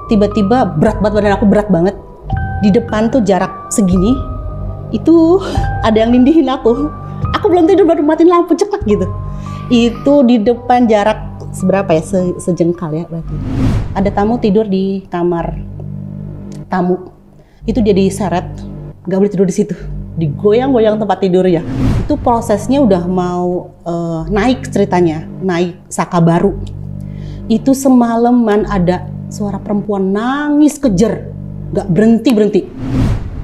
tiba-tiba berat banget, badan aku berat banget. Di depan tuh jarak segini, itu ada yang nindihin aku. Aku belum tidur baru matiin lampu cepat gitu. Itu di depan jarak seberapa ya, sejengkal ya berarti. Ada tamu tidur di kamar tamu. Itu dia diseret, nggak boleh tidur di situ. Digoyang-goyang tempat tidurnya. Itu prosesnya udah mau naik ceritanya, naik saka baru. Itu semalaman ada suara perempuan nangis kejer, nggak berhenti.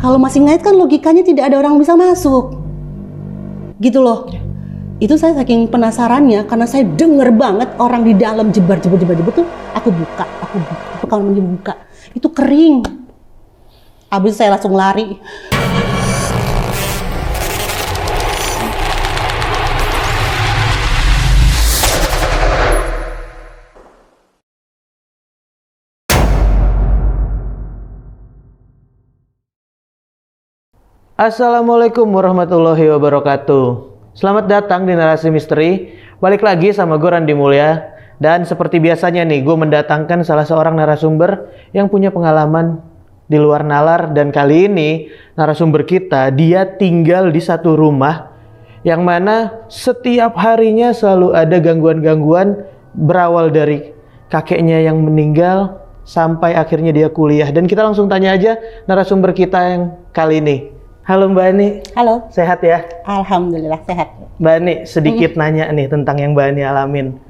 Kalau masih ngait kan logikanya tidak ada orang bisa masuk, gitu loh. Itu saya saking penasarannya karena saya denger banget orang di dalam jebar tuh, aku buka, kamar mandi buka, itu kering. Habis saya langsung lari. Assalamualaikum warahmatullahi wabarakatuh. Selamat datang di Narasi Misteri. Balik lagi sama gue Randy Mulya. Dan seperti biasanya nih, gue mendatangkan salah seorang narasumber yang punya pengalaman di luar nalar. Dan kali ini narasumber kita, dia tinggal di satu rumah yang mana setiap harinya selalu ada gangguan-gangguan, berawal dari kakeknya yang meninggal sampai akhirnya dia kuliah. Dan kita langsung tanya aja narasumber kita yang kali ini. Halo Mbak Ani. Halo. Sehat ya? Alhamdulillah sehat. Mbak Ani, sedikit nanya nih tentang yang Mbak Ani alamin.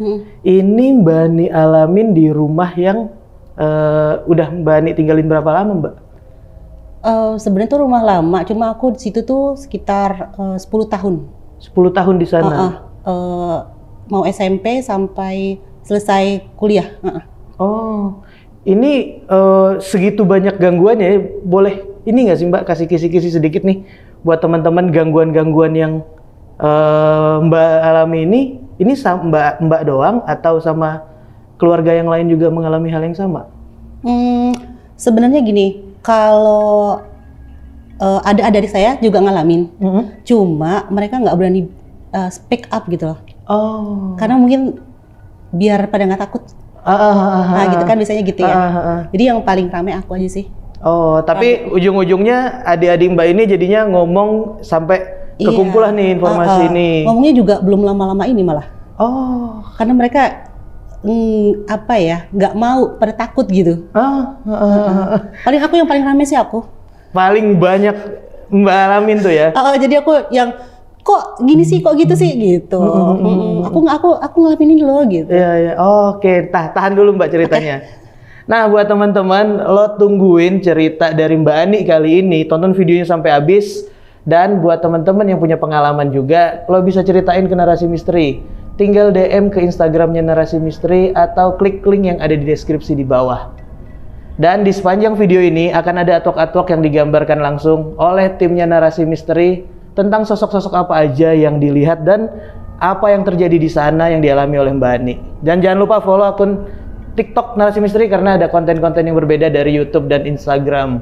Ini Mbak Ani alamin di rumah yang udah Mbak Ani tinggalin berapa lama, Mbak? Sebenarnya tuh rumah lama, cuma aku di situ tuh sekitar 10 tahun. 10 tahun di sana? Mau SMP sampai selesai kuliah. Oh, ini segitu banyak gangguannya ya? Boleh ini nggak sih Mbak kasih kisi-kisi sedikit nih buat teman-teman gangguan-gangguan yang Mbak alami ini sama Mbak doang atau sama keluarga yang lain juga mengalami hal yang sama? Sebenarnya gini, kalau ada adik saya juga ngalamin, cuma mereka nggak berani speak up gitu loh. Oh. Karena mungkin biar pada nggak takut. Nah gitu kan biasanya gitu ya. Jadi yang paling rame aku aja sih. Oh, tapi ujung-ujungnya adik-adik Mbak ini jadinya ngomong sampai kekumpulan nih informasi ini. Ngomongnya juga belum lama-lama ini malah. Oh. Karena mereka apa ya, nggak mau, pada takut gitu. Paling aku yang paling rame sih aku. Paling banyak Mbak alamin tuh ya. Jadi aku yang kok gini sih, kok gitu sih gitu. Aku ngalamin ini loh gitu. Iya. Oke, tahan dulu Mbak ceritanya. Okay. Nah, buat teman-teman, lo tungguin cerita dari Mbak Ani kali ini, tonton videonya sampai habis. Dan buat teman-teman yang punya pengalaman juga, lo bisa ceritain ke Narasi Misteri. Tinggal DM ke Instagramnya Narasi Misteri atau klik link yang ada di deskripsi di bawah. Dan di sepanjang video ini akan ada atwak-atwak yang digambarkan langsung oleh timnya Narasi Misteri tentang sosok-sosok apa aja yang dilihat dan apa yang terjadi di sana yang dialami oleh Mbak Ani. Dan jangan lupa follow akun TikTok Narasi Misteri karena ada konten-konten yang berbeda dari YouTube dan Instagram.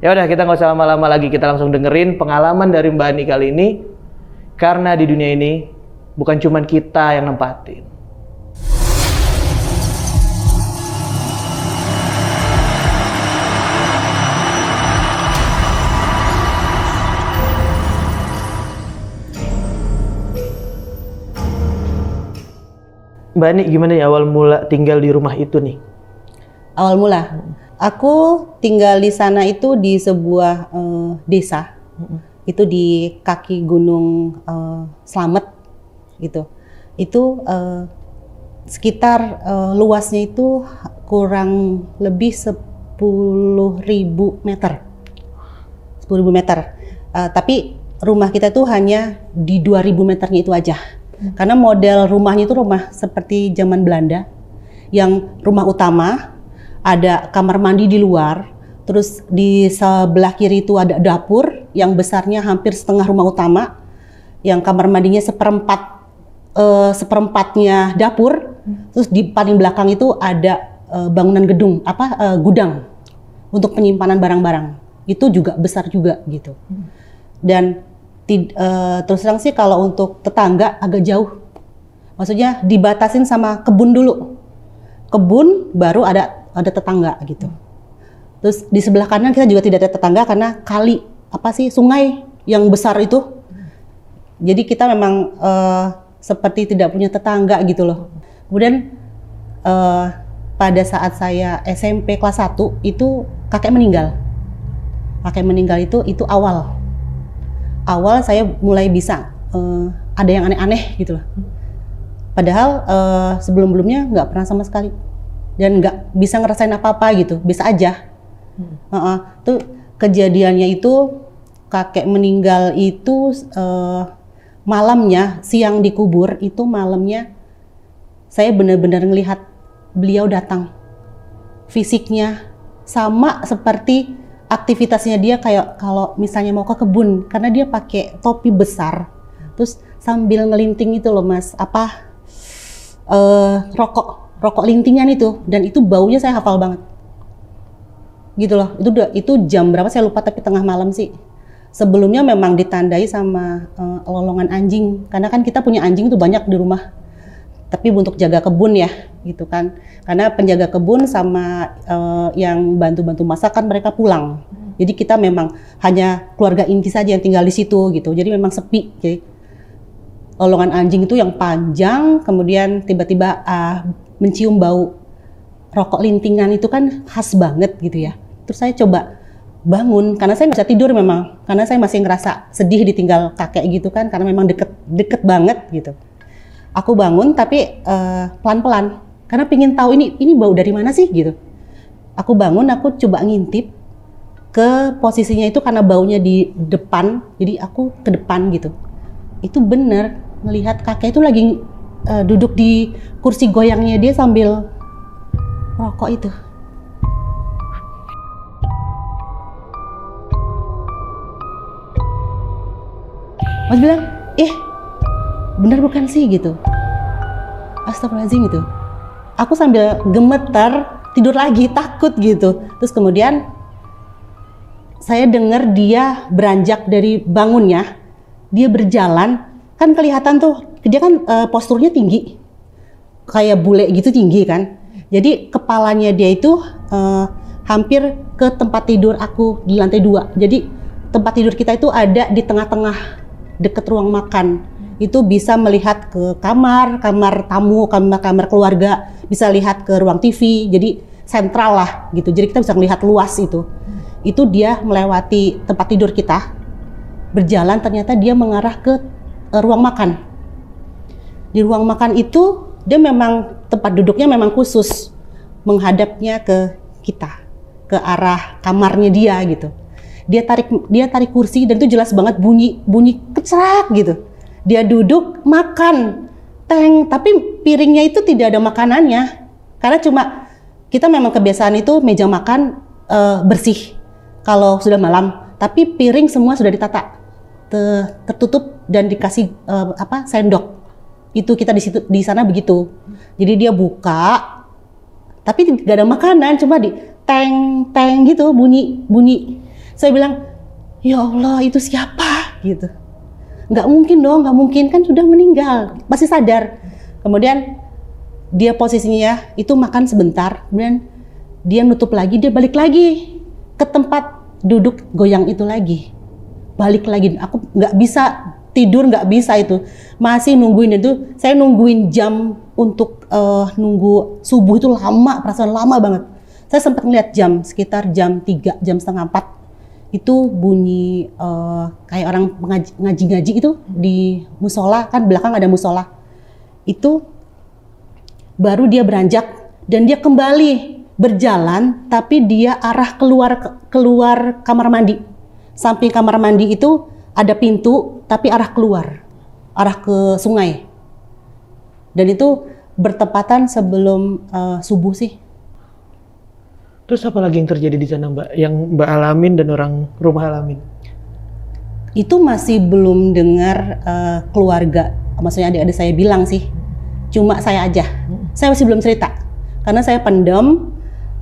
Ya udah, kita nggak usah lama-lama lagi, kita langsung dengerin pengalaman dari Mbak Ani kali ini. Karena di dunia ini bukan cuma kita yang nempatin. Mbak Ani, gimana ya awal mula tinggal di rumah itu nih? Awal mula, aku tinggal di sana itu di sebuah desa, itu di kaki Gunung Slamet, gitu. Itu sekitar luasnya itu kurang lebih 10.000 meter. 10.000 meter. Tapi rumah kita tuh hanya di 2.000 meternya itu aja. Karena model rumahnya itu rumah seperti zaman Belanda, yang rumah utama ada kamar mandi di luar, terus di sebelah kiri itu ada dapur yang besarnya hampir setengah rumah utama, yang kamar mandinya seperempatnya dapur, terus di paling belakang itu ada bangunan gedung gudang untuk penyimpanan barang-barang, itu juga besar juga gitu. Dan terus terang sih kalau untuk tetangga agak jauh, maksudnya dibatasin sama kebun dulu, kebun baru ada tetangga gitu. Terus di sebelah kanan kita juga tidak ada tetangga karena kali sungai yang besar itu. Jadi kita memang seperti tidak punya tetangga gitu loh. Kemudian pada saat saya SMP kelas 1 itu kakek meninggal. Kakek meninggal itu awal saya mulai bisa ada yang aneh-aneh gitu loh. Padahal sebelum-belumnya nggak pernah sama sekali dan nggak bisa ngerasain apa-apa gitu, bisa aja. Tuh kejadiannya itu kakek meninggal itu malamnya, siang dikubur itu malamnya saya benar-benar ngelihat beliau datang. Fisiknya sama seperti aktivitasnya dia kayak kalau misalnya mau ke kebun, karena dia pakai topi besar, terus sambil ngelinting itu loh Mas, rokok lintingan itu, dan itu baunya saya hafal banget, gitu loh. Itu jam berapa saya lupa, tapi tengah malam sih. Sebelumnya memang ditandai sama lolongan anjing, karena kan kita punya anjing itu banyak di rumah, tapi untuk jaga kebun ya, gitu kan. Karena penjaga kebun sama yang bantu-bantu masak kan mereka pulang. Jadi kita memang hanya keluarga inti saja yang tinggal di situ gitu. Jadi memang sepi. Jadi lolongan anjing itu yang panjang, kemudian tiba-tiba mencium bau rokok lintingan itu kan khas banget gitu ya. Terus saya coba bangun karena saya nggak bisa tidur memang, karena saya masih ngerasa sedih ditinggal kakek gitu kan, karena memang deket banget gitu. Aku bangun tapi pelan-pelan karena pingin tahu ini bau dari mana sih gitu. Aku bangun, aku coba ngintip ke posisinya itu karena baunya di depan, jadi aku ke depan gitu. Itu bener melihat kakek itu lagi duduk di kursi goyangnya dia sambil rokok itu. Mas bilang, bener bukan sih gitu. Astagfirullahaladzim gitu. Aku sambil gemetar, tidur lagi, takut gitu. Terus kemudian saya dengar dia beranjak dari bangunnya, dia berjalan, kan kelihatan tuh, dia kan posturnya tinggi, kayak bule gitu tinggi kan. Jadi kepalanya dia itu hampir ke tempat tidur aku di lantai 2. Jadi tempat tidur kita itu ada di tengah-tengah, deket ruang makan. Itu bisa melihat ke kamar tamu, kamar keluarga, bisa lihat ke ruang TV, jadi sentral lah gitu. Jadi kita bisa melihat luas itu. Itu dia melewati tempat tidur kita, berjalan, ternyata dia mengarah ke ruang makan. Di ruang makan itu dia memang tempat duduknya memang khusus, menghadapnya ke kita, ke arah kamarnya dia gitu. Dia tarik kursi dan itu jelas banget bunyi kecrak gitu. Dia duduk makan, tapi piringnya itu tidak ada makanannya. Karena cuma kita memang kebiasaan itu meja makan bersih kalau sudah malam, tapi piring semua sudah ditata, tertutup dan dikasih sendok. Itu kita di sana begitu. Jadi dia buka, tapi tidak ada makanan, cuma di teng gitu bunyi. Saya bilang, ya Allah itu siapa gitu. Nggak mungkin dong, nggak mungkin, kan sudah meninggal, masih sadar. Kemudian dia posisinya itu makan sebentar, kemudian dia nutup lagi, dia balik lagi ke tempat duduk goyang itu lagi, balik lagi. Aku nggak bisa tidur, nggak bisa itu, masih nungguin itu. Saya nungguin jam untuk nunggu subuh itu lama, perasaan lama banget. Saya sempat ngeliat jam, sekitar jam 3, jam setengah 4. Itu bunyi kayak orang ngaji-ngaji itu di musola, kan belakang ada musola. Itu baru dia beranjak dan dia kembali berjalan, tapi dia arah keluar kamar mandi. Samping kamar mandi itu ada pintu, tapi arah keluar, arah ke sungai. Dan itu bertepatan sebelum subuh sih. Terus apa lagi yang terjadi di sana Mbak? Yang Mbak alamin dan orang rumah alamin? Itu masih belum dengar keluarga, maksudnya adik-adik saya bilang sih. Cuma saya aja. Saya masih belum cerita. Karena saya pendam,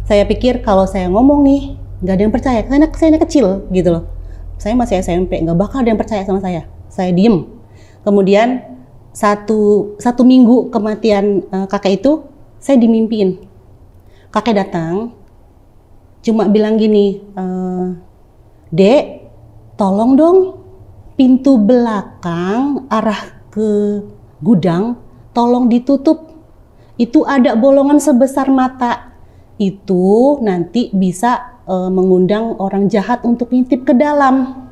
saya pikir kalau saya ngomong nih, nggak ada yang percaya. Karena saya kecil gitu loh. Saya masih SMP, nggak bakal ada yang percaya sama saya. Saya diem. Kemudian satu minggu kematian kakek itu, saya dimimpiin. Kakek datang, cuma bilang gini, Dek, tolong dong pintu belakang arah ke gudang tolong ditutup. Itu ada bolongan sebesar mata. Itu nanti bisa mengundang orang jahat untuk ngintip ke dalam.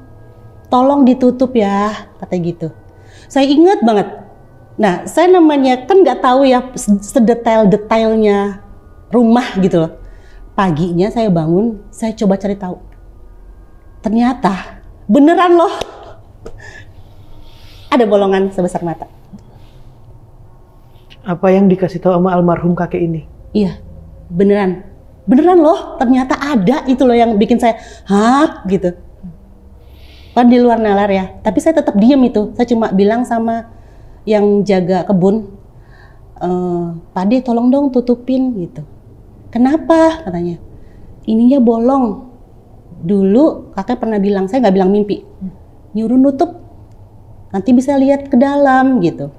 Tolong ditutup ya, kata gitu. Saya ingat banget. Nah, saya namanya kan nggak tahu ya sedetail-detailnya rumah gitu loh. Paginya saya bangun, saya coba cari tahu. Ternyata beneran loh. Ada bolongan sebesar mata. Apa yang dikasih tahu sama almarhum kakek ini? Iya, beneran. Beneran loh, ternyata ada. Itu loh yang bikin saya, hah gitu. Kan di luar nalar ya, tapi saya tetap diem itu. Saya cuma bilang sama yang jaga kebun, Pak De tolong dong tutupin gitu. Kenapa? Katanya. Ininya bolong. Dulu kakek pernah bilang, saya nggak bilang mimpi. Nyuruh nutup, nanti bisa lihat ke dalam gitu.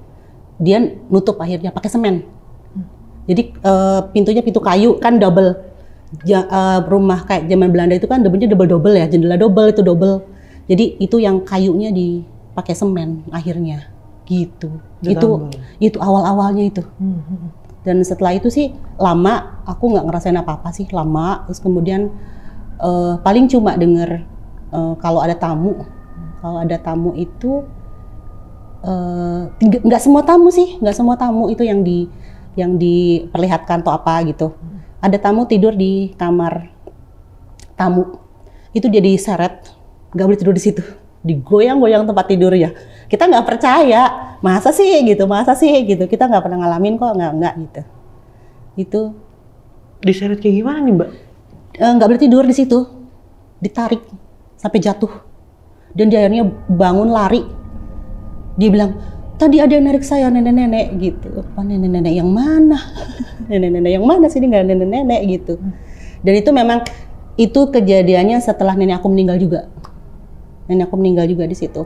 Dia nutup akhirnya pakai semen. Jadi pintunya pintu kayu kan double. Rumah kayak zaman Belanda itu kan double-nya double ya, jendela double itu double. Jadi itu yang kayunya dipakai semen akhirnya gitu. Itu awal-awalnya itu. Dan setelah itu sih lama, aku nggak ngerasain apa-apa sih lama. Terus kemudian paling cuma denger kalau ada tamu itu nggak semua tamu itu yang diperlihatkan atau apa gitu. Ada tamu tidur di kamar tamu, itu dia diseret, nggak boleh tidur di situ, digoyang-goyang tempat tidur ya. Kita nggak percaya, masa sih gitu, kita nggak pernah ngalamin kok, nggak gitu. Itu Diseret kayak gimana nih Mbak? Nggak boleh tidur di situ, ditarik sampai jatuh, dan dia akhirnya bangun lari. Dia bilang, tadi ada yang narik saya, nenek-nenek gitu. Apa nenek-nenek yang mana? Nenek-nenek yang mana sih, ini nggak nenek-nenek gitu. Dan itu memang, itu kejadiannya setelah nenek aku meninggal juga. Nenek aku meninggal juga di situ.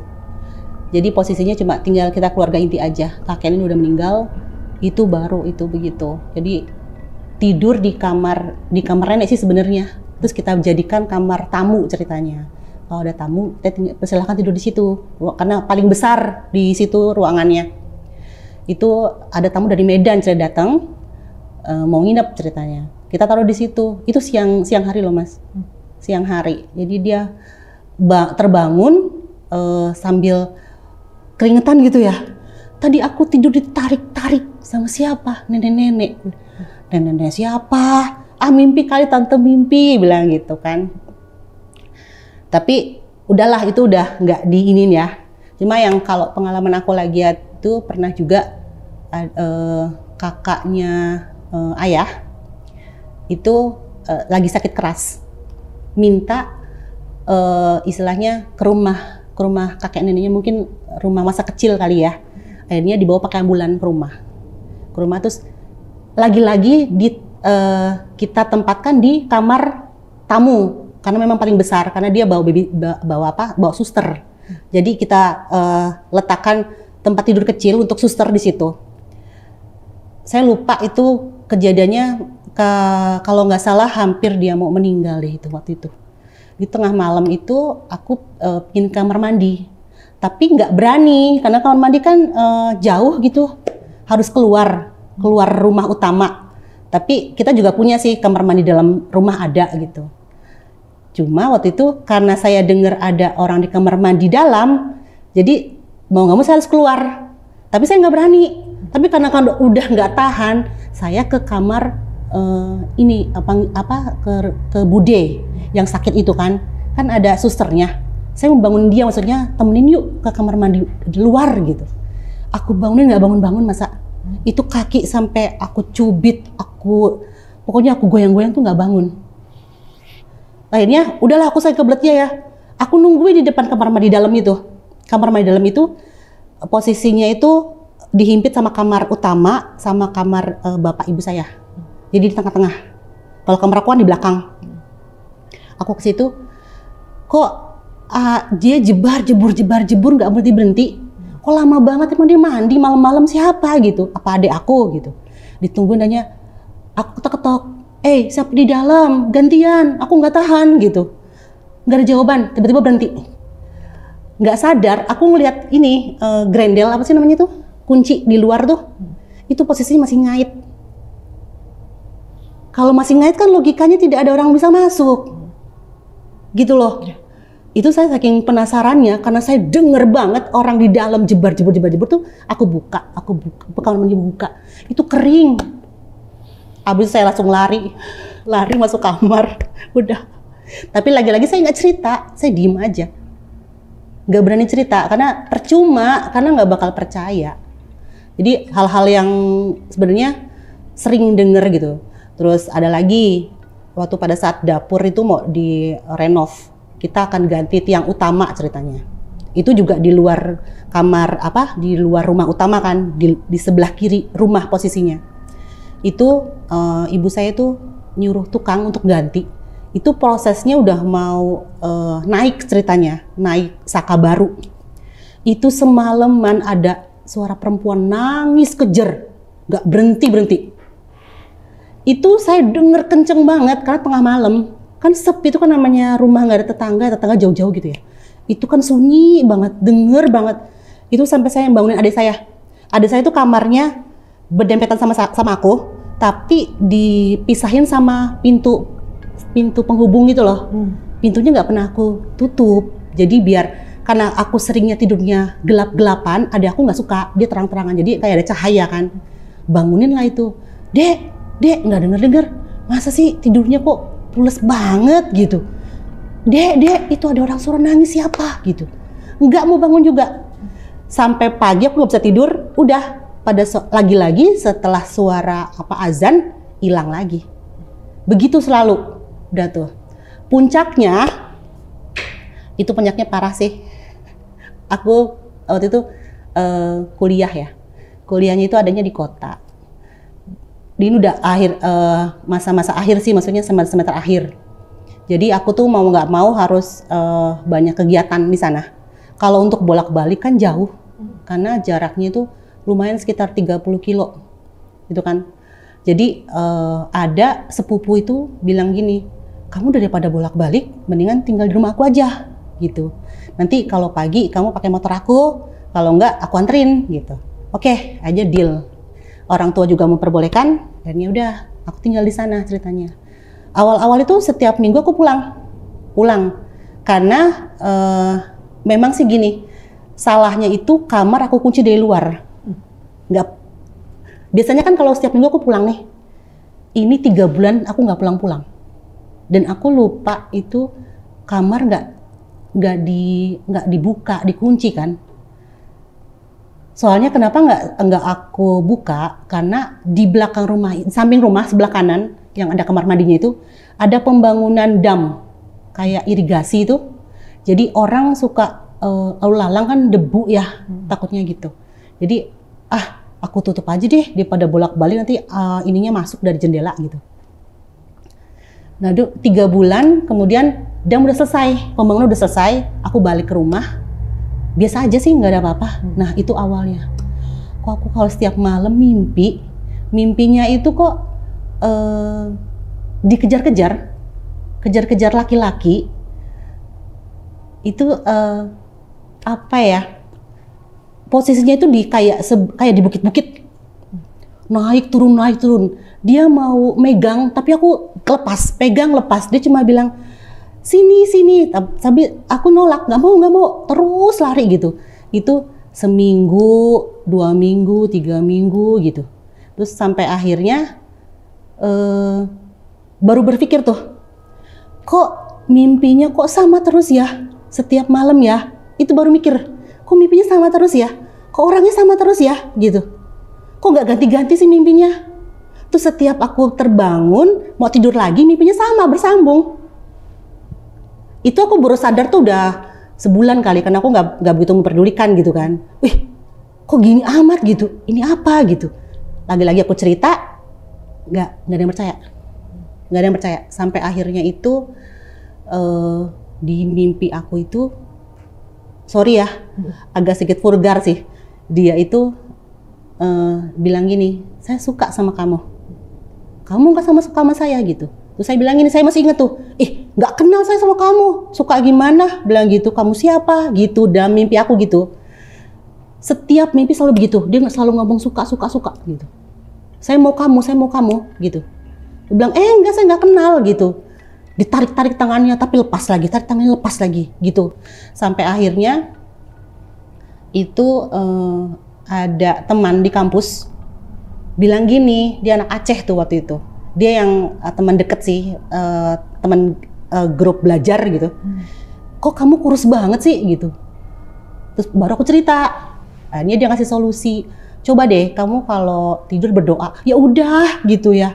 Jadi posisinya cuma tinggal kita keluarga inti aja. Kakek ini udah meninggal, itu baru itu begitu. Jadi tidur di kamar nenek sih sebenarnya. Terus kita jadikan kamar tamu ceritanya. Kalau ada tamu, silahkan tidur di situ, karena paling besar di situ ruangannya. Itu ada tamu dari Medan cerita datang, mau nginep ceritanya. Kita taruh di situ. Itu siang hari loh Mas, siang hari. Jadi dia terbangun sambil keringetan gitu ya. Tadi aku tidur ditarik-tarik sama siapa? Nenek-nenek. Nenek siapa? Mimpi kali tante mimpi, bilang gitu kan. Tapi udahlah, itu udah nggak diinin ya. Cuma yang kalau pengalaman aku lagi itu pernah juga kakaknya ayah itu lagi sakit keras, minta istilahnya ke rumah kakek neneknya, mungkin rumah masa kecil kali ya. Akhirnya dibawa pakai ambulan ke rumah terus lagi-lagi kita tempatkan di kamar tamu. Karena memang paling besar, karena dia bawa suster. Jadi kita letakkan tempat tidur kecil untuk suster di situ. Saya lupa itu kejadiannya, kalau nggak salah hampir dia mau meninggal deh itu waktu itu. Di tengah malam itu aku ingin kamar mandi, tapi nggak berani karena kamar mandi kan jauh gitu, harus keluar rumah utama. Tapi kita juga punya sih kamar mandi dalam rumah ada gitu. Cuma waktu itu karena saya dengar ada orang di kamar mandi dalam, jadi mau nggak mau saya harus keluar. Tapi saya nggak berani. Tapi karena udah nggak tahan, saya ke kamar ke bude yang sakit itu kan ada susternya. Saya membangun dia, maksudnya temenin yuk ke kamar mandi di luar gitu. Aku bangunin nggak bangun-bangun masa. Itu kaki sampai aku cubit, pokoknya aku goyang-goyang tuh nggak bangun. Akhirnya udahlah, saya kebelet ya. Aku nungguin di depan kamar mandi dalam itu. Kamar mandi dalam itu posisinya itu dihimpit sama kamar utama sama kamar bapak ibu saya. Jadi di tengah-tengah. Kalau kamar aku kan di belakang. Aku ke situ, kok dia jebur nggak berhenti. Kok lama banget emang dia mandi malam-malam, siapa gitu? Apa adik aku gitu? Ditungguin, nanya, aku ketok-ketok. siapa di dalam, gantian, aku nggak tahan gitu. Nggak ada jawaban, tiba-tiba berhenti. Nggak sadar, aku ngelihat ini grendel apa sih namanya tuh, kunci di luar tuh, itu posisinya masih ngait. Kalau masih ngait kan logikanya tidak ada orang bisa masuk, gitu loh. Itu saya saking penasarannya karena saya denger banget orang di dalam jebar tuh, aku buka kamar mandi buka, itu kering. Abis saya langsung lari masuk kamar, udah. Tapi lagi-lagi saya nggak cerita, saya diem aja. Nggak berani cerita karena percuma, karena nggak bakal percaya. Jadi hal-hal yang sebenarnya sering denger gitu. Terus ada lagi waktu pada saat dapur itu mau direnov, kita akan ganti tiang utama ceritanya. Itu juga di luar kamar di luar rumah utama kan, di sebelah kiri rumah posisinya. Itu ibu saya tuh nyuruh tukang untuk ganti. Itu prosesnya udah mau naik ceritanya, naik saka baru. Itu semalaman ada suara perempuan nangis kejer, nggak berhenti. Itu saya denger kenceng banget karena tengah malam. Kan sepi, itu kan namanya rumah nggak ada tetangga jauh-jauh gitu ya. Itu kan sunyi banget, denger banget. Itu sampai saya yang bangunin adik saya. Adik saya itu kamarnya berdempetan sama aku, tapi dipisahin sama pintu penghubung gitu loh. Pintunya nggak pernah aku tutup. Jadi karena aku seringnya tidurnya gelap-gelapan, adik aku nggak suka, dia terang-terangan. Jadi kayak ada cahaya kan. Bangunin lah itu. Dek, nggak denger. Masa sih tidurnya kok pules banget gitu. Dek, itu ada orang suara nangis siapa gitu. Nggak mau bangun juga. Sampai pagi aku nggak bisa tidur, udah lagi-lagi setelah suara azan hilang lagi. Begitu selalu. Udah tuh. Puncaknya itu penyakitnya parah sih. Aku waktu itu kuliah ya. Kuliahnya itu adanya di kota. Ini udah akhir masa-masa akhir sih, maksudnya semester akhir. Jadi aku tuh mau nggak mau harus banyak kegiatan di sana. Kalau untuk bolak-balik kan jauh, karena jaraknya itu lumayan sekitar 30 kilo, gitu kan. Jadi ada sepupu itu bilang gini, kamu daripada bolak-balik, mendingan tinggal di rumah aku aja, gitu. Nanti kalau pagi kamu pakai motor aku, kalau enggak aku anterin, gitu. Oke, aja deal. Orang tua juga memperbolehkan, dan ya udah, aku tinggal di sana ceritanya. Awal-awal itu setiap minggu aku pulang, karena memang sih gini, salahnya itu kamar aku kunci dari luar. Nggak, biasanya kan kalau setiap minggu aku pulang nih, ini 3 bulan aku nggak pulang-pulang, dan aku lupa itu kamar nggak dibuka, dikunci kan. Soalnya kenapa nggak aku buka, karena di belakang rumah, samping rumah sebelah kanan yang ada kamar mandinya itu ada pembangunan dam kayak irigasi itu. Jadi orang suka lalu lalang kan debu ya, takutnya gitu. Jadi aku tutup aja deh daripada bolak-balik nanti ininya masuk dari jendela gitu. Nah, 3 bulan kemudian dam udah selesai, pembangunan udah selesai, aku balik ke rumah. Biasa aja sih, nggak ada apa-apa. Nah, itu awalnya. Kok aku kalau setiap malam mimpinya itu kok dikejar-kejar laki-laki. Itu apa ya? Posisinya itu kayak di bukit-bukit. Naik turun. Dia mau megang, tapi aku lepas. Dia cuma bilang, sini, tapi aku nolak, nggak mau, terus lari gitu. Itu seminggu, 2 minggu, 3 minggu gitu. Terus sampai akhirnya baru berpikir tuh, kok mimpinya kok sama terus ya, setiap malam ya. Itu baru mikir, kok mimpinya sama terus ya, kok orangnya sama terus ya gitu. Kok nggak ganti-ganti sih mimpinya. Terus setiap aku terbangun, mau tidur lagi, mimpinya sama, bersambung. Itu aku baru sadar tuh udah sebulan kali, karena aku nggak begitu memperdulikan gitu kan. Wih, kok gini amat gitu, ini apa gitu. Lagi-lagi aku cerita, nggak ada yang percaya. Sampai akhirnya itu di mimpi aku itu, sorry ya, agak sedikit vulgar sih. Dia itu bilang gini, saya suka sama kamu. kamu nggak sama saya gitu. Terus saya bilang gini, saya masih inget tuh, nggak kenal saya sama kamu, suka gimana, bilang gitu, kamu siapa gitu, dalam mimpi aku gitu. Setiap mimpi selalu begitu, dia nggak selalu ngomong suka gitu. Saya mau kamu gitu. Dia bilang, enggak, saya nggak kenal gitu. Ditarik-tarik tangannya tapi lepas lagi, tarik tangannya lepas lagi gitu. Sampai akhirnya itu ada teman di kampus bilang gini, dia anak Aceh tuh waktu itu. Dia yang teman deket sih, teman grup belajar gitu. Kok kamu kurus banget sih gitu. Terus baru aku cerita. Akhirnya dia ngasih solusi. Coba deh kamu kalau tidur berdoa. Ya udah gitu ya.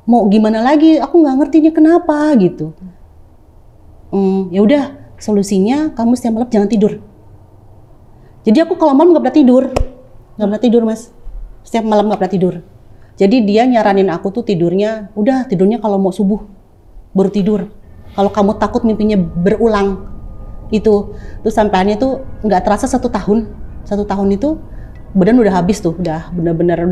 Mau gimana lagi? Aku nggak ngerti ini kenapa gitu. Ya udah, solusinya kamu setiap malam jangan tidur. Jadi aku kalau malam nggak pernah tidur mas. Setiap malam nggak pernah tidur. Jadi dia nyaranin aku tuh tidurnya kalau mau subuh baru tidur. Kalau kamu takut mimpinya berulang itu. Terus sampainya tuh nggak terasa 1 tahun. 1 tahun itu badan udah habis tuh, udah benar-benar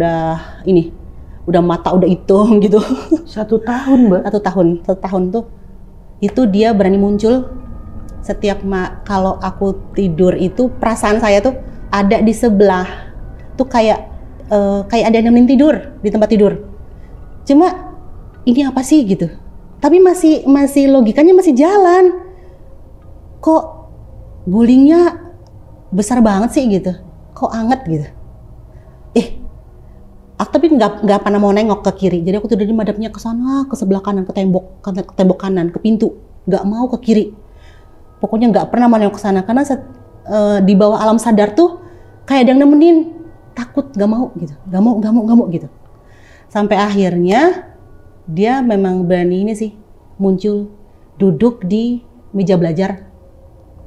udah mata udah hitam gitu. 1 tahun mbak? 1 tahun tuh itu dia berani muncul setiap kalau aku tidur itu perasaan saya tuh ada di sebelah tuh kayak ada yang nemenin tidur di tempat tidur. Cuma ini apa sih gitu. Tapi masih logikanya masih jalan. Kok gulingnya besar banget sih gitu. Kok anget gitu. Aku tapi nggak pernah mau nengok ke kiri. Jadi aku tidurnya madepnya ke sana, ke sebelah kanan, ke tembok kanan, ke pintu. Nggak mau ke kiri. Pokoknya nggak pernah mau nengok ke sana karena di bawah alam sadar tuh kayak ada yang nemenin. Takut, nggak mau gitu. Sampai akhirnya dia memang berani ini sih muncul duduk di meja belajar.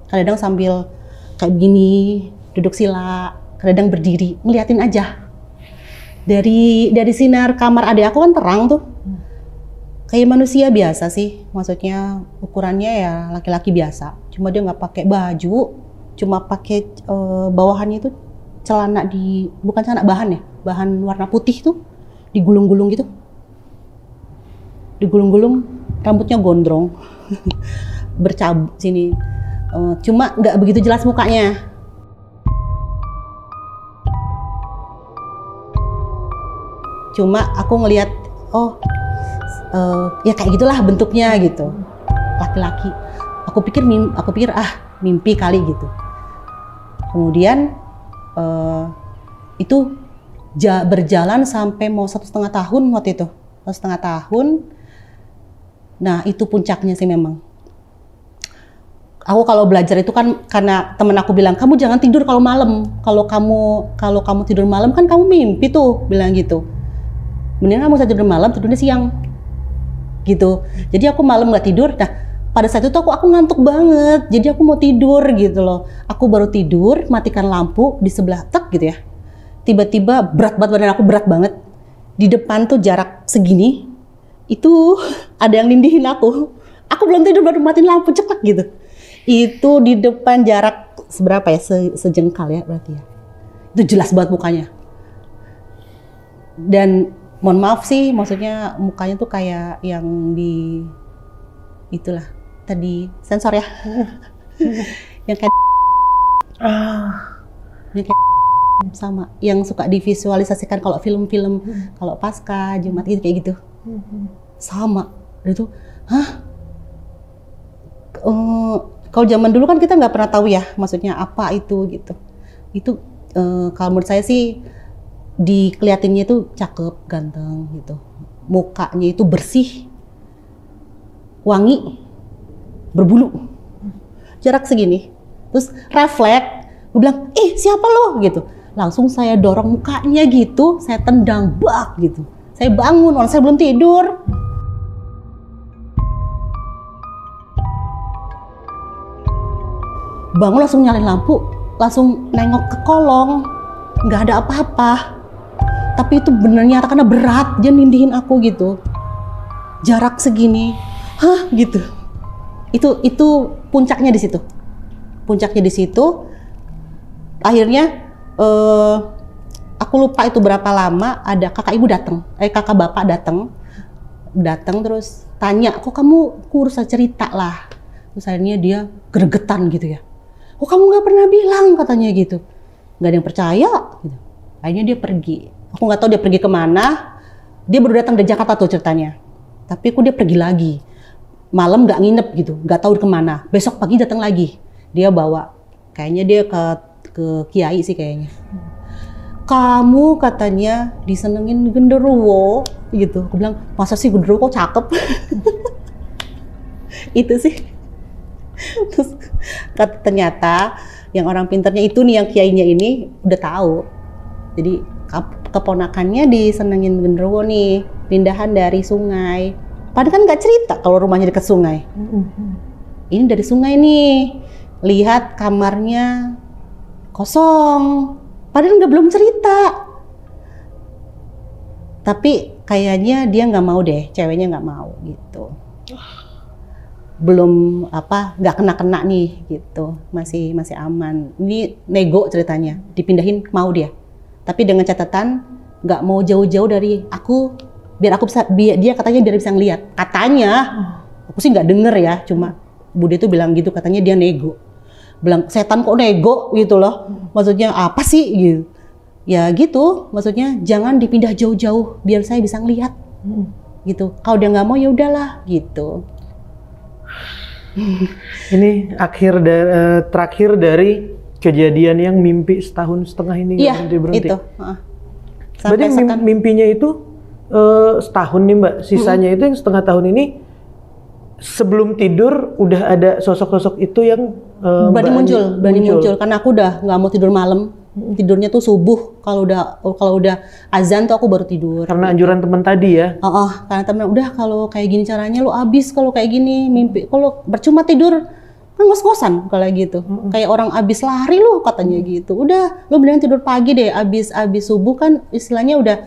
Kadang sambil kayak begini, duduk sila, kadang berdiri, ngeliatin aja. Dari sinar kamar adik aku kan terang tuh. Kayak manusia biasa sih, maksudnya ukurannya ya laki-laki biasa. Cuma dia nggak pakai baju, cuma pakai bawahannya itu celana bukan celana, bahan warna putih tuh, digulung-gulung gitu. Digulung-gulung, rambutnya gondrong, bercabut sini. Cuma nggak begitu jelas mukanya. Cuma aku ngelihat, ya kayak gitulah bentuknya gitu, laki-laki. Aku pikir mimpi kali gitu. Kemudian itu berjalan sampai mau 1,5 tahun waktu itu. 1,5 tahun. Nah itu puncaknya sih memang. Aku kalau belajar itu kan karena temen aku bilang, kamu jangan tidur kalau malam. Kalau kamu tidur malam kan kamu mimpi tuh, bilang gitu. Mendingan kamu tidur malam, tidurnya siang. Gitu. Jadi aku malam nggak tidur. Nah pada saat itu aku ngantuk banget, jadi aku mau tidur gitu loh. Aku baru tidur, matikan lampu di sebelah gitu ya. Tiba-tiba badan aku berat banget. Di depan tuh jarak segini, itu ada yang nindihin aku. Aku belum tidur baru matiin lampu cepat gitu. Itu di depan jarak seberapa ya? Sejengkal ya berarti ya. Itu jelas banget mukanya. Dan mohon maaf sih, maksudnya mukanya tuh kayak yang itulah. Tadi sensor ya, yang kayak yang kayak sama, yang suka divisualisasikan kalau film-film, kalau pasca Jumat gitu kayak gitu, sama. Itu, kalau zaman dulu kan kita nggak pernah tahu ya, maksudnya apa itu gitu. Itu kalau menurut saya sih dikeliatinnya itu cakep, ganteng gitu, mukanya itu bersih, wangi. Berbulu, jarak segini, terus refleks, gue bilang, siapa lo gitu, langsung saya dorong mukanya gitu, saya tendang bak gitu, saya bangun, orang saya belum tidur, bangun langsung nyalain lampu, langsung nengok ke kolong, nggak ada apa-apa, tapi itu benernya karena berat, dia nindihin aku gitu, jarak segini, gitu. Itu puncaknya di situ. Akhirnya aku lupa itu berapa lama, ada kakak ibu datang, kakak bapak datang terus tanya, kok kamu kurus cerita lah. Terus akhirnya dia gregetan gitu ya. Kok kamu nggak pernah bilang, katanya gitu. Nggak ada yang percaya gitu. Akhirnya dia pergi. Aku nggak tahu dia pergi kemana. Dia baru datang dari Jakarta tuh ceritanya. Tapi dia pergi lagi. Malam nggak nginep gitu, nggak tahu kemana. Besok pagi datang lagi. Dia bawa, kayaknya dia ke kiai sih kayaknya. Kamu katanya disenengin genderuwo gitu. Aku bilang, masa sih genderuwo kok cakep? Itu sih. Terus ternyata yang orang pintarnya itu nih, yang kiainya ini udah tahu. Jadi keponakannya disenengin genderuwo nih, pindahan dari sungai. Padahal kan nggak cerita kalau rumahnya dekat sungai. Ini dari sungai nih, lihat kamarnya kosong. Padahal belum cerita. Tapi kayaknya dia nggak mau deh, ceweknya nggak mau gitu. Belum nggak kena nih gitu, masih aman. Ini nego ceritanya, dipindahin mau dia. Tapi dengan catatan nggak mau jauh-jauh dari aku, biar dia katanya biar bisa ngeliat. Katanya, aku sih nggak denger ya, cuma Bude tuh bilang gitu, katanya dia nego. Bilang setan kok nego gitu loh. Maksudnya apa sih gitu. Ya gitu, maksudnya jangan dipindah jauh-jauh biar saya bisa ngelihat. Gitu. Kalau dia nggak mau ya udahlah gitu. Ini terakhir dari kejadian yang mimpi setahun setengah ini. Iya, berhenti. itu. Berarti mimpinya itu setahun nih Mbak, sisanya itu yang setengah tahun ini sebelum tidur udah ada sosok-sosok itu yang berani muncul karena aku udah nggak mau tidur malam. Tidurnya tuh subuh, kalau udah azan tuh aku baru tidur. Karena anjuran teman tadi ya? Karena temen udah kalau kayak gini caranya lu abis, kalau kayak gini mimpi, kalau percuma tidur kan ngos-ngosan kalau gitu. Kayak orang abis lari lu katanya gitu. Udah lu mendingan tidur pagi deh, abis subuh kan istilahnya udah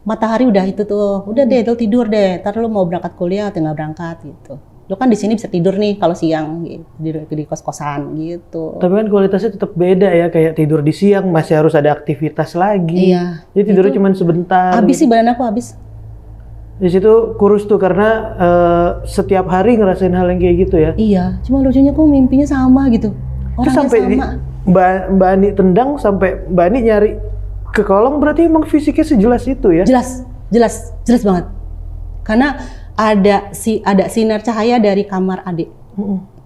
matahari udah itu tuh. Udah deh lu tidur deh, ntar lu mau berangkat kuliah atau nggak berangkat gitu. Lu kan di sini bisa tidur nih kalau siang gitu, di kos-kosan gitu. Tapi kan kualitasnya tetap beda ya, kayak tidur di siang masih harus ada aktivitas lagi. Iya. Jadi tidurnya cuma sebentar. Habis sih badan aku habis. Di situ kurus tuh karena setiap hari ngerasain hal yang kayak gitu ya. Iya, cuma lucunya kok mimpinya sama gitu. Orangnya sampai sama. Mbak Ani tendang sampai Mbak Ani nyari ke kolong, berarti emang fisiknya sejelas itu ya? Jelas banget. Karena ada sinar cahaya dari kamar adik.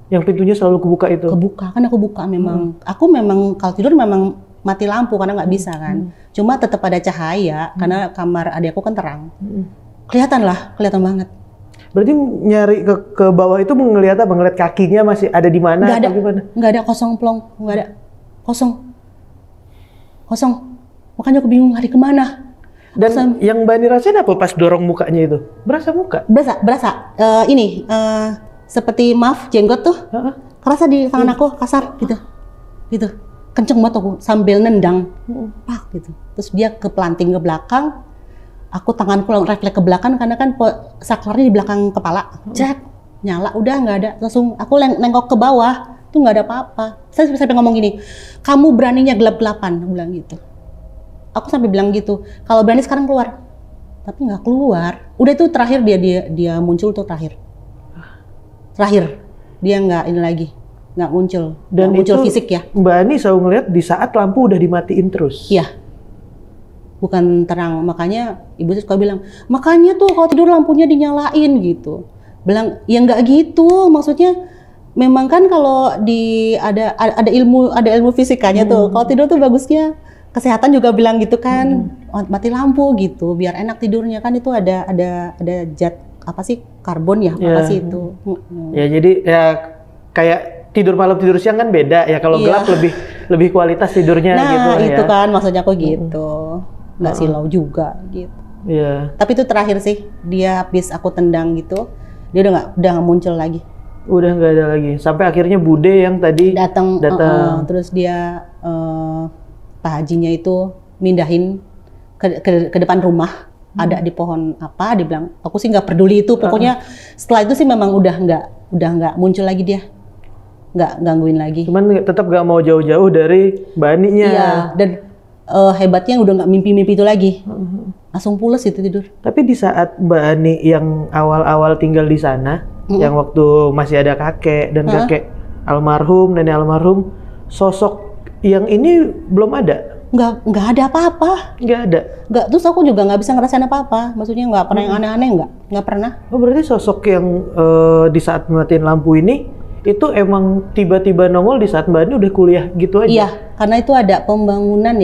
Yang pintunya selalu kebuka itu? Kan aku buka memang. Aku memang kalau tidur memang mati lampu karena nggak bisa kan. Cuma tetap ada cahaya karena kamar adik aku kan terang. Kelihatan banget. Berarti nyari ke bawah itu ngelihat apa? Ngelihat kakinya masih ada di mana? Nggak ada, kosong plong. Nggak ada, kosong. Makanya aku bingung lari kemana. Dan yang Mbak Ani rasain apa pas dorong mukanya itu? Berasa muka? Berasa. Seperti jenggot tuh. Kerasa di tangan aku kasar gitu. Kenceng banget aku sambil nendang. Pak gitu. Terus dia kepelanting ke belakang. Aku tanganku refleks ke belakang karena kan saklarnya di belakang kepala. Cek, nyala, udah nggak ada. Langsung aku nengok ke bawah. Tuh nggak ada apa-apa. Saya sampai ngomong gini, kamu beraninya gelap-gelapan, aku bilang gitu. Aku sampai bilang gitu, kalau berani sekarang keluar. Tapi nggak keluar. Udah itu terakhir dia muncul tuh terakhir. Dia nggak muncul. Dan nggak muncul fisik ya. Mbak Ani selalu ngeliat di saat lampu udah dimatiin terus. Iya. Bukan terang, makanya ibu suka bilang, makanya tuh kalau tidur lampunya dinyalain gitu. Bilang, ya nggak gitu, maksudnya memang kan kalau ada ilmu fisikanya tuh. Kalau tidur tuh bagusnya kesehatan juga bilang gitu kan, mati lampu gitu, biar enak tidurnya kan. Itu ada zat apa sih, karbon ya, apa sih itu. Ya jadi ya kayak tidur malam tidur siang kan beda ya, kalau gelap lebih kualitas tidurnya gitu ya. Nah itu kan maksudnya aku gitu, nggak silau juga gitu. Iya. Tapi itu terakhir sih, dia habis aku tendang gitu, dia udah nggak muncul lagi. Udah nggak ada lagi, sampai akhirnya Bude yang tadi datang. Terus dia Pak Hajinya itu mindahin ke depan rumah, ada di pohon apa, dia bilang, aku sih nggak peduli itu, pokoknya setelah itu sih memang udah nggak muncul lagi dia, nggak gangguin lagi. Cuman tetap nggak mau jauh-jauh dari Mbak Aninya. Iya, dan hebatnya udah nggak mimpi-mimpi itu lagi. Langsung pules itu tidur. Tapi di saat Mbak Ani yang awal-awal tinggal di sana, yang waktu masih ada kakek dan kakek almarhum, nenek almarhum, sosok yang ini belum ada? Nggak ada apa-apa. Nggak ada? Nggak, terus aku juga nggak bisa ngerasain apa-apa. Maksudnya nggak pernah yang aneh-aneh, nggak pernah. Oh berarti sosok yang di saat matiin lampu ini, itu emang tiba-tiba nongol di saat Mbak Ani udah kuliah gitu aja? Iya, karena itu ada pembangunan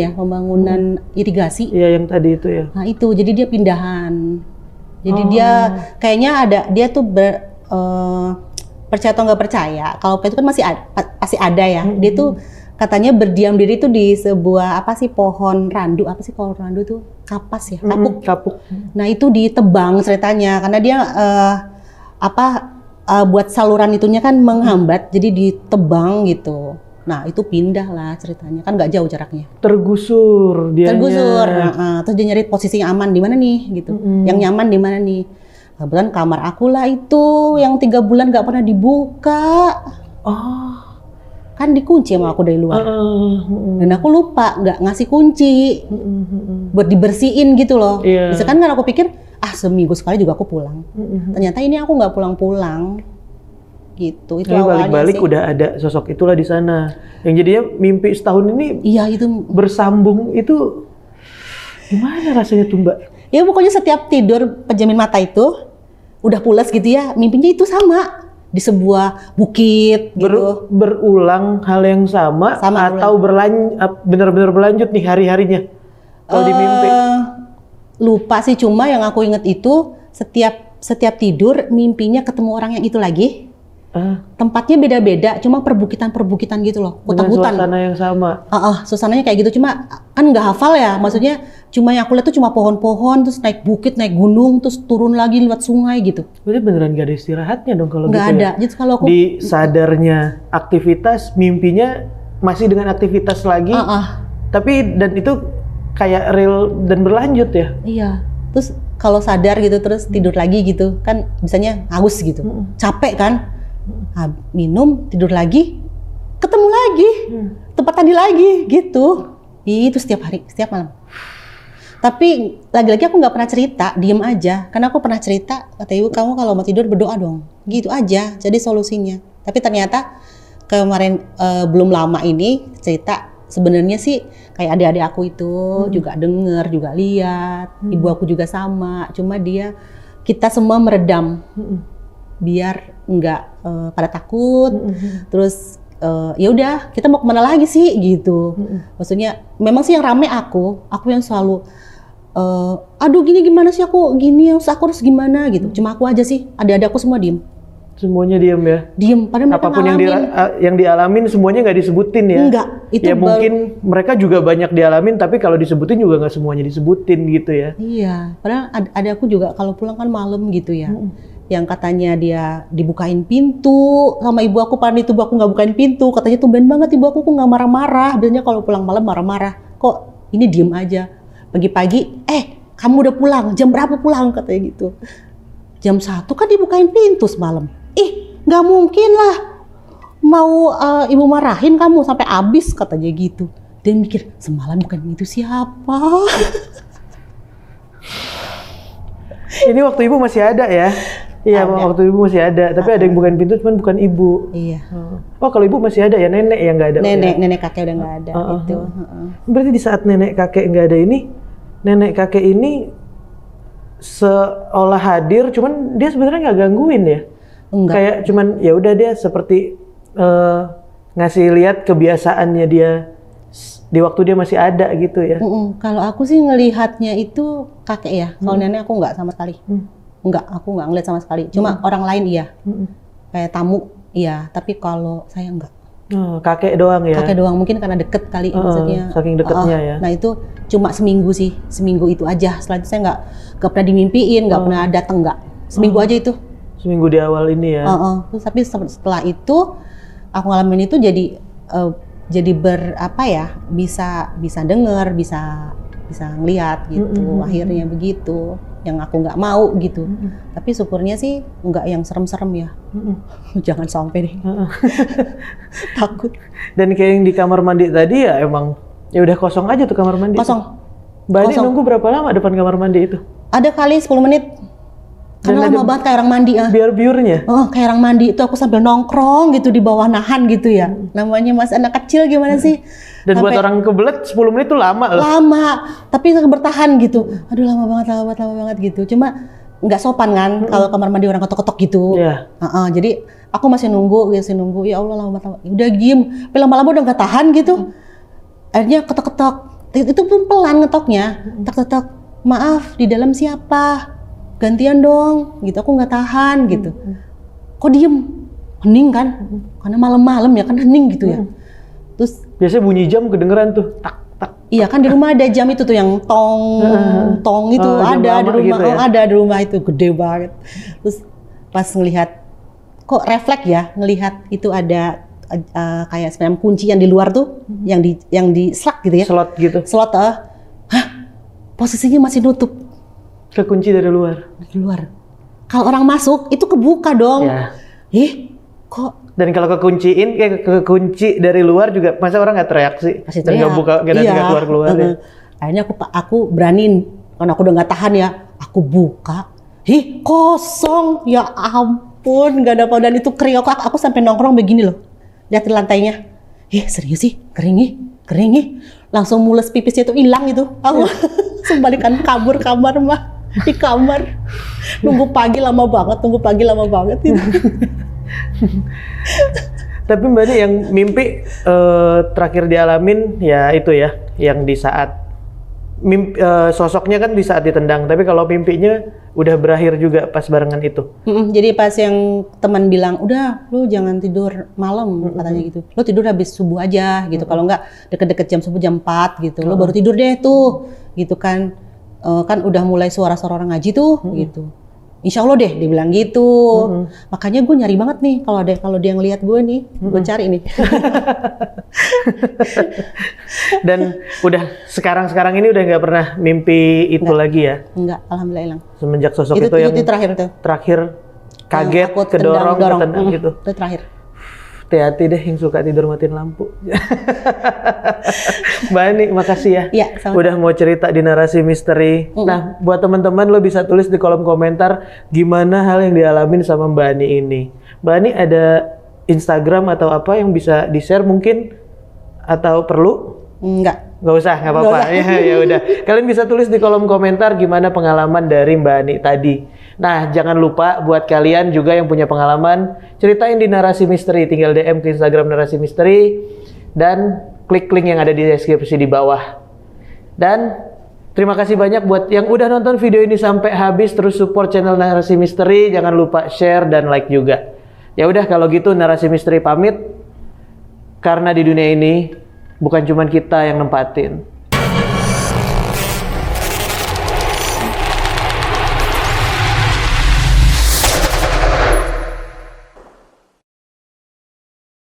irigasi. Iya yang tadi itu ya? Nah itu, jadi dia pindahan. Jadi dia kayaknya dia tuh percaya atau nggak percaya, kalau itu kan pasti ada ya. Dia tuh katanya berdiam diri tuh di sebuah pohon randu, kalau randu tuh kapas ya, kapuk. Nah itu ditebang ceritanya, karena dia buat saluran itunya kan menghambat, jadi ditebang gitu. Nah itu pindah lah ceritanya, kan nggak jauh jaraknya. Tergusur dianya. Tergusur, terus dia nyari posisi yang aman di mana nih gitu, yang nyaman di mana nih. Kebetulan kamar aku lah itu yang 3 bulan nggak pernah dibuka. Oh, Kan dikunci sama aku dari luar. Dan aku lupa nggak ngasih kunci buat dibersihin gitu loh. Misalkan kan aku pikir seminggu sekali juga aku pulang. Ternyata ini aku nggak pulang-pulang. Gitu. Itu jadi awalnya balik-balik sih. udah ada sosok itulah di sana. Yang jadinya mimpi setahun ini Iya itu. bersambung itu gimana rasanya tuh Mbak? Ya pokoknya setiap tidur pejamin mata itu udah pulas gitu ya, mimpinya itu sama di sebuah bukit gitu. Berulang hal yang sama atau benar-benar berlanjut nih hari-harinya kalau di mimpi? Lupa sih, cuma yang aku inget itu setiap tidur mimpinya ketemu orang yang itu lagi. Tempatnya beda-beda, cuma perbukitan gitu loh, hutan-hutan. Suasana yang sama. Suasananya kayak gitu, cuma kan nggak hafal ya, maksudnya cuma yang aku lihat tuh cuma pohon-pohon, terus naik bukit, naik gunung, terus turun lagi lewat sungai gitu. Berarti beneran gak ada istirahatnya dong kalau gitu ya? Nggak ada. Jadi kalau aku di sadarnya aktivitas, mimpinya masih dengan aktivitas lagi, tapi dan itu kayak real dan berlanjut ya? Iya. Terus kalau sadar gitu terus tidur lagi gitu, kan bisanya haus gitu, capek kan? Minum, tidur lagi, ketemu lagi, tempat tadi lagi gitu. Itu setiap hari, setiap malam. Tapi lagi-lagi aku nggak pernah cerita, diem aja. Karena aku pernah cerita, kata ibu, kamu kalau mau tidur berdoa dong. Gitu aja, jadi solusinya. Tapi ternyata kemarin belum lama ini cerita, sebenarnya sih kayak adik-adik aku itu juga denger, juga lihat. Ibu aku juga sama, cuma kita semua meredam. Biar nggak pada takut, terus ya udah kita mau kemana lagi sih gitu. Maksudnya memang sih yang rame aku yang selalu aduh gini gimana sih aku gini, aku harus gimana gitu. Cuma aku aja sih, adik-adik aku semua diem. Semuanya diem ya? Diem, padahal mereka apapun yang dialamin semuanya nggak disebutin ya? Enggak, itu ya mungkin mereka juga banyak dialamin, tapi kalau disebutin juga nggak semuanya disebutin gitu ya? Iya, padahal ada aku juga kalau pulang kan malam gitu ya. Yang katanya dia dibukain pintu sama ibu aku, padahal itu ibu aku nggak bukain pintu. Katanya tumben banget ibu aku kok nggak marah-marah. Biasanya kalau pulang malam marah-marah. Kok ini diem aja. Pagi-pagi, kamu udah pulang, jam berapa pulang? Katanya gitu. Jam 1 kan dibukain pintu semalam. Nggak mungkin lah. Mau ibu marahin kamu sampai habis, katanya gitu. Dia mikir, semalam bukan itu siapa? Ini waktu ibu masih ada ya? Iya, waktu ibu masih ada, tapi ada yang bukain pintu, cuman bukan ibu. Iya. Oh, kalau ibu masih ada ya, nenek yang nggak ada? Nenek kakek udah nggak ada. Gitu. Berarti di saat nenek kakek nggak ada ini, nenek kakek ini seolah hadir, cuman dia sebenarnya nggak gangguin ya? Enggak. Kayak cuman ya udah dia seperti ngasih lihat kebiasaannya dia di waktu dia masih ada gitu ya? Kalau aku sih ngelihatnya itu kakek ya, kalau nenek aku nggak sama sekali. Enggak, aku nggak ngeliat sama sekali. Cuma orang lain iya, kayak tamu iya. Tapi kalau saya enggak. Kakek doang ya? Kakek doang, mungkin karena deket kali maksudnya. Saking deketnya ya? Nah itu cuma seminggu sih, seminggu itu aja. Setelah itu saya nggak pernah dimimpiin, nggak pernah datang nggak. Seminggu aja itu. Seminggu di awal ini ya? Terus tapi setelah itu aku ngalamin itu jadi bisa denger, bisa ngelihat gitu. Akhirnya begitu. Yang aku nggak mau gitu. Tapi syukurnya sih nggak yang serem-serem ya. Jangan sampai deh. Takut. Dan kayak yang di kamar mandi tadi ya emang Ya udah kosong aja tuh kamar mandi. Kosong. Mbak Ani Kosong. nunggu berapa lama depan kamar mandi itu? Ada kali 10 menit. Karena Dan lama ada banget kayak orang mandi. Biar biurnya. Oh, kayak orang mandi itu aku sambil nongkrong gitu di bawah nahan gitu ya. Namanya mas anak kecil gimana sih? Dan buat Sampai orang kebelet 10 menit tuh lama loh. lama, tapi bertahan gitu. Aduh lama banget gitu. Cuma nggak sopan kan kalau kamar mandi orang ketok-ketok gitu. Iya. Jadi aku masih nunggu. Ya Allah lama banget. Udah diem, tapi lama-lama udah nggak tahan gitu. Akhirnya ketok-ketok. Itu pun pelan ngetoknya. Tek-tek. Maaf, di dalam siapa? Gantian dong, gitu. Aku nggak tahan, gitu. Kok diem? Hening kan? Karena malam-malam ya kan hening gitu ya. Terus Biasanya bunyi jam kedengeran tuh, tak tak. iya kan di rumah ada jam itu tuh yang tong itu jam ada lama di rumah. gitu ya? Ada di rumah itu gede banget. Terus pas ngelihat kok refleks ya ngelihat itu ada kayak semacam kunci yang di luar tuh yang di slot gitu ya. Slot gitu. Slot posisinya masih nutup Kekunci dari luar. di luar. Kalau orang masuk itu kebuka dong. Ya. Kok Dan kalau kekunciin, kayak kekunci dari luar juga, masa orang nggak tereaksi? pasti Dan nggak buka, nggak keluar ya. Akhirnya aku beraniin, karena aku udah nggak tahan ya, aku buka. Kosong, ya ampun, nggak ada apa. Dan itu kering, aku sampai nongkrong begini loh, liatin lantainya. Serius sih, kering nih. Langsung mules pipisnya itu hilang itu. Aku sembalikan kabur kamar mah, di kamar. Nunggu pagi lama banget itu. Tapi Mbak Ani yang mimpi terakhir dialamin ya itu ya, yang di saat sosoknya kan di saat ditendang, tapi kalau mimpinya udah berakhir juga pas barengan itu. Jadi pas yang teman bilang, udah lu jangan tidur malam katanya gitu. Lu tidur habis subuh aja gitu. Kalau enggak deket-deket jam subuh jam 4 gitu. Lu baru tidur deh tuh gitu kan. Kan udah mulai suara-suara orang ngaji tuh gitu. Insya Allah deh, dia bilang gitu. Makanya gue nyari banget nih kalau dia ngelihat gue nih, gue cari nih. Dan udah sekarang ini udah nggak pernah mimpi itu lagi ya? Enggak, alhamdulillah hilang. Semenjak sosok itu yang terakhir tuh. Terakhir kaget, Aku kedorong, ketendang gitu. Itu terakhir. Hati-hati deh yang suka tidur matiin lampu. Mbak Ani, makasih ya. Iya, sama-sama. Udah mau cerita di narasi misteri. Nah, buat teman-teman lo bisa tulis di kolom komentar gimana hal yang dialamin sama Mbak Ani ini. Mbak Ani ada Instagram atau apa yang bisa di-share mungkin? Atau perlu? Enggak. Nggak usah, nggak apa-apa. Ya udah. Kalian bisa tulis di kolom komentar gimana pengalaman dari Mbak Ani tadi. Nah, jangan lupa buat kalian juga yang punya pengalaman, ceritain di narasi misteri. Tinggal DM ke Instagram narasi misteri dan klik link yang ada di deskripsi di bawah. Dan terima kasih banyak buat yang udah nonton video ini sampai habis. Terus support channel narasi misteri. Jangan lupa share dan like juga. Ya udah, kalau gitu narasi misteri pamit. Karena di dunia ini bukan cuma kita yang nempatin,